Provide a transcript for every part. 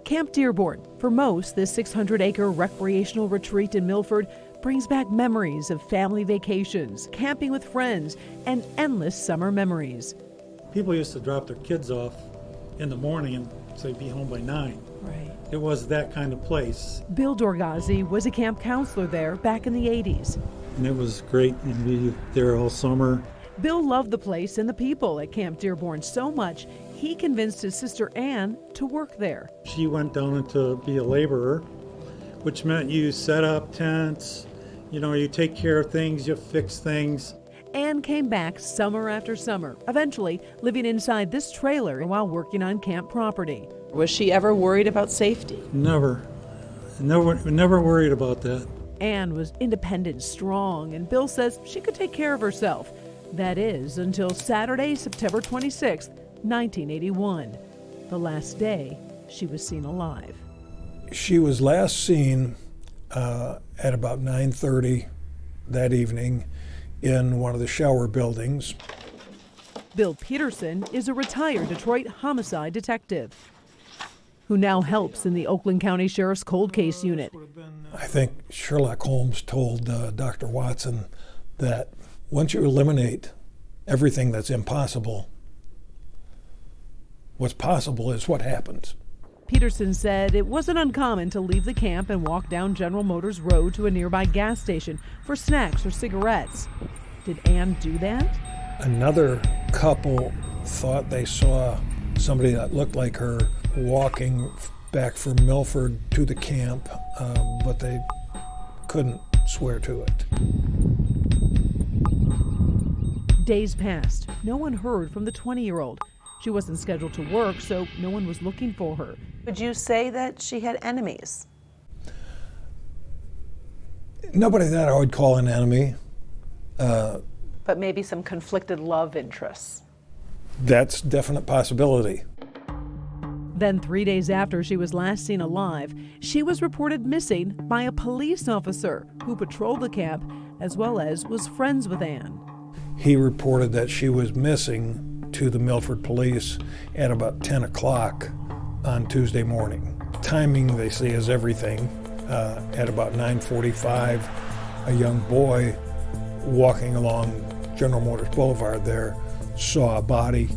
Camp Dearborn. For most, this 600-acre recreational retreat in Milford brings back memories of family vacations, camping with friends, and endless summer memories. People used to drop their kids off in the morning and say be home by 9. Right. It was that kind of place. Bill Doroghazi was a camp counselor there back in the 80s. And it was great, and we were there all summer. Bill loved the place and the people at Camp Dearborn so much, he convinced his sister Anne to work there. She went down to be a laborer, which meant you set up tents, you take care of things, you fix things. Anne came back summer after summer, eventually living inside this trailer while working on camp property. Was she ever worried about safety? Never worried about that. Anne was independent, strong, and Bill says she could take care of herself. That is, until Saturday, September 26, 1981, the last day she was seen alive. She was last seen at about 9:30 that evening in one of the shower buildings. Bill Peterson is a retired Detroit homicide detective who now helps in the Oakland County Sheriff's Cold Case Unit. I think Sherlock Holmes told Dr. Watson that once you eliminate everything that's impossible, what's possible is what happens. Peterson said it wasn't uncommon to leave the camp and walk down General Motors Road to a nearby gas station for snacks or cigarettes. Did Anne do that? Another couple thought they saw somebody that looked like her walking back from Milford to the camp, but they couldn't swear to it. Days passed. No one heard from the 20-year-old. She wasn't scheduled to work, so no one was looking for her. Would you say that she had enemies? Nobody that I would call an enemy. But maybe some conflicted love interests. That's a definite possibility. Then 3 days after she was last seen alive, she was reported missing by a police officer who patrolled the camp as well as was friends with Anne. He reported that she was missing to the Milford police at about 10 o'clock on Tuesday morning. Timing, they say, is everything. At about 9:45, a young boy walking along General Motors Boulevard there saw a body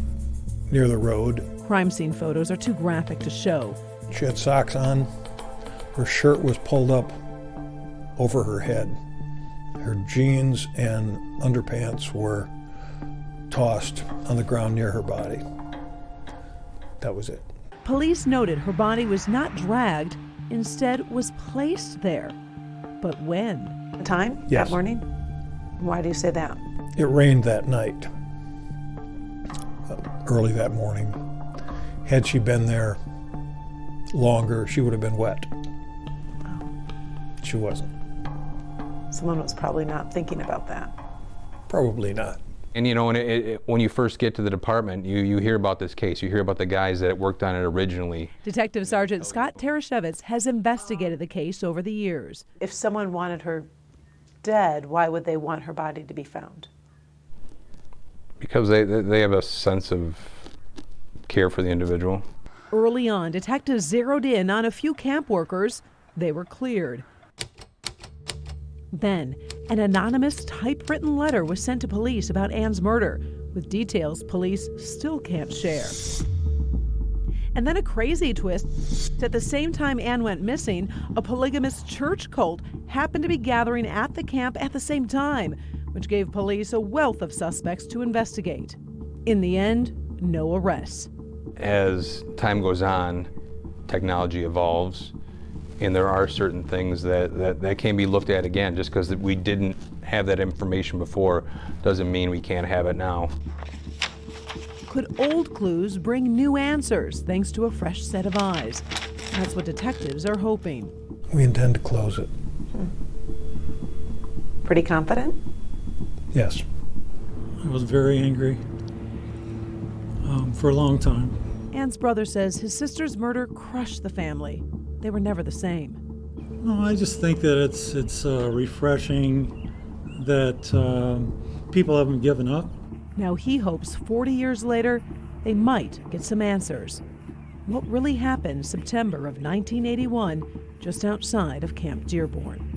near the road. Crime scene photos are too graphic to show. She had socks on. Her shirt was pulled up over her head. Her jeans and underpants were tossed on the ground near her body. That was it. Police noted her body was not dragged, instead was placed there. But when? The time? Yes. That morning? Why do you say that? It rained that night, early that morning. Had she been there longer, she would have been wet. Oh. She wasn't. Someone was probably not thinking about that. Probably not. And when you first get to the department, you hear about this case. You hear about the guys that worked on it originally. Detective Sergeant Scott Tarashevitz has investigated the case over the years. If someone wanted her dead, why would they want her body to be found? Because they have a sense of care for the individual. Early on, detectives zeroed in on a few camp workers. They were cleared. Then, an anonymous typewritten letter was sent to police about Anne's murder, with details police still can't share. And then a crazy twist. At the same time Anne went missing, a polygamous church cult happened to be gathering at the camp at the same time, which gave police a wealth of suspects to investigate. In the end, no arrests. As time goes on, technology evolves, and there are certain things that can be looked at again. Just because we didn't have that information before doesn't mean we can't have it now. Could old clues bring new answers thanks to a fresh set of eyes? That's what detectives are hoping. We intend to close it. Pretty confident? Yes. I was very angry for a long time. Anne's brother says his sister's murder crushed the family. They were never the same. No, I just think that it's refreshing that people haven't given up. Now he hopes 40 years later, they might get some answers. what really happened September of 1981 just outside of Camp Dearborn.